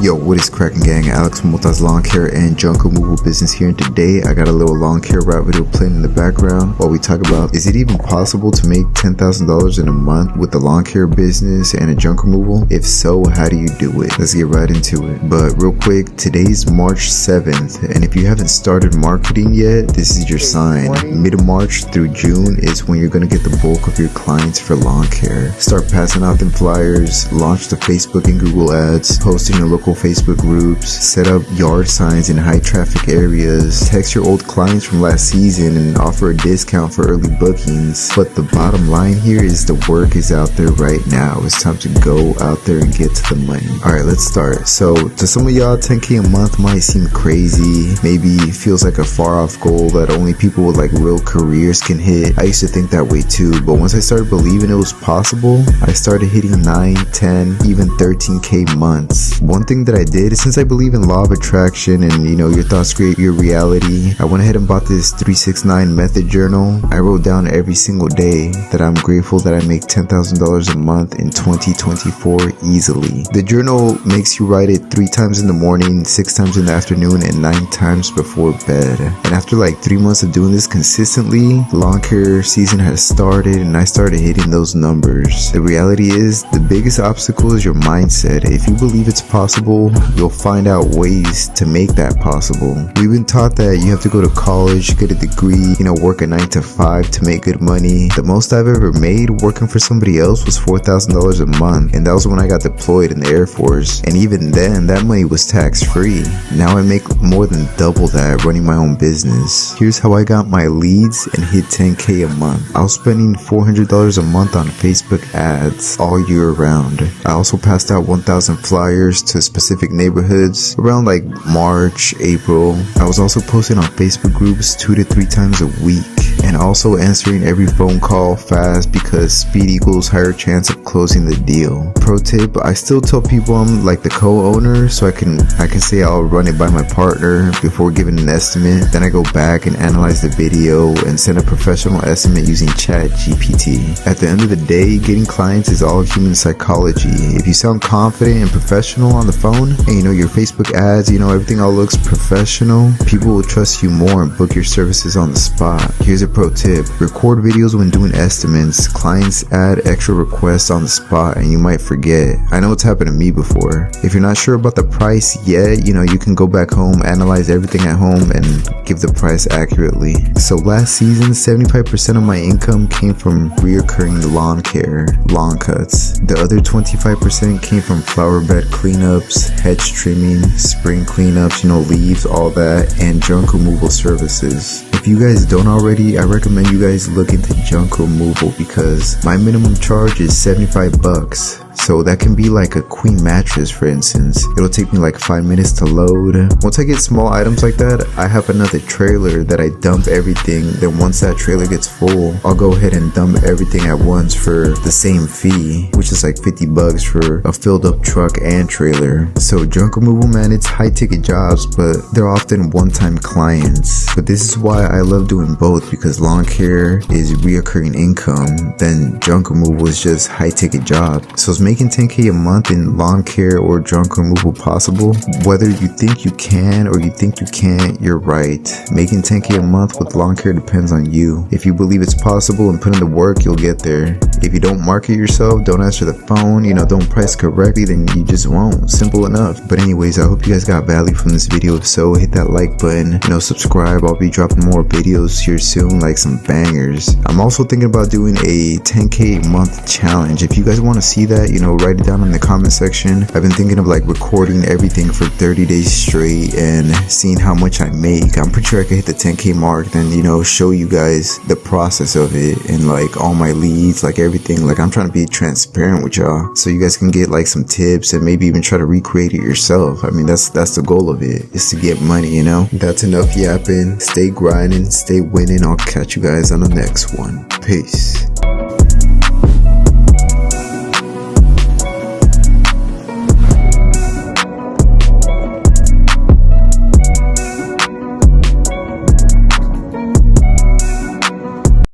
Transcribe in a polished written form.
Yo, what is cracking, gang? Alex from Multi's Lawn Care and Junk Removal Business here, and today I got a little lawn care rap video playing in the background while we talk about, is it even possible to make $10,000 in a month with the lawn care business and a junk removal? If so, how do you do it? Let's get right into it. But real quick, today's March 7th, and if you haven't started marketing yet, this is your sign. Mid-March through June is when you're going to get the bulk of your clients for lawn care. Start passing out them flyers, launch the Facebook and Google ads, post in your local Facebook groups, set up yard signs in high traffic areas, text your old clients from last season and offer a discount for early bookings. But the bottom line here is the work is out there right now. It's time to go out there and get to the money. Alright, let's start. So to some of y'all, 10K a month might seem crazy. Maybe it feels like a far off goal that only people with like real careers can hit. I used to think that way too, but once I started believing it was possible, I started hitting 9, 10, even 13K months. One thing that I did is, since I believe in law of attraction and your thoughts create your reality, I went ahead and bought this 369 method journal. I wrote down every single day that I'm grateful that I make $10,000 a month in 2024 easily. The journal makes you write it 3 times in the morning, 6 times in the afternoon, and 9 times before bed. And after like 3 months of doing this consistently, lawn care season has started and I started hitting those numbers. The reality is, the biggest obstacle is your mindset. If you believe it's possible, you'll find out ways to make that possible. We've been taught that you have to go to college, get a degree, work a 9 to 5 to make good money. The most I've ever made working for somebody else was $4,000 a month, and that was when I got deployed in the Air Force. And even then, that money was tax-free. Now I make more than double that running my own business. Here's how I got my leads and hit 10K a month. I was spending $400 a month on Facebook ads all year round. I also passed out 1,000 flyers to specific neighborhoods around like March, April. I was also posting on Facebook groups 2 to 3 times a week, and also answering every phone call fast because speed equals higher chance of closing the deal. Pro tip, I still tell people I'm like the co-owner, so I can say I'll run it by my partner before giving an estimate. Then I go back and analyze the video and send a professional estimate using ChatGPT. At the end of the day, getting clients is all human psychology. If you sound confident and professional on the phone, and your Facebook ads, everything all looks professional, people will trust you more and book your services on the spot. Here's a pro tip: record videos when doing estimates. Clients add extra requests on the spot and you might forget. I know it's happened to me before. If you're not sure about the price yet, you can go back home, analyze everything at home, and give the price accurately. So last season, 75% of my income came from reoccurring lawn care, lawn cuts. The other 25% came from flower bed cleanups, hedge trimming, spring cleanups, leaves, all that, and junk removal services. If you guys don't already, I recommend you guys look into junk removal because my minimum charge is $75. So that can be like a queen mattress, for instance. It'll take me like 5 minutes to load. Once I get small items like that, I have another trailer that I dump everything. Then once that trailer gets full, I'll go ahead and dump everything at once for the same fee, which is like $50 for a filled up truck and trailer. So junk removal, man, it's high ticket jobs, but they're often one-time clients. But this is why I love doing both, because lawn care is reoccurring income, then junk removal is just high ticket job. So it's making 10K a month in lawn care or junk removal possible? Whether you think you can or you think you can't, you're right. Making 10K a month with lawn care depends on you. If you believe it's possible and put in the work, you'll get there. If you don't market yourself, don't answer the phone, don't price correctly, then you just won't. Simple enough. But anyways, I hope you guys got value from this video. If so, hit that like button, subscribe. I'll be dropping more videos here soon, like some bangers. I'm also thinking about doing a 10K a month challenge. If you guys want to see that, write it down in the comment section. I've been thinking of like recording everything for 30 days straight and seeing how much I make. I'm pretty sure I could hit the 10K mark, then show you guys the process of it and like all my leads, like everything. Like I'm trying to be transparent with y'all so you guys can get like some tips and maybe even try to recreate it yourself. I mean, that's the goal of it, is to get money. That's enough yapping. Stay grinding, stay winning. I'll catch you guys on the next one. Peace.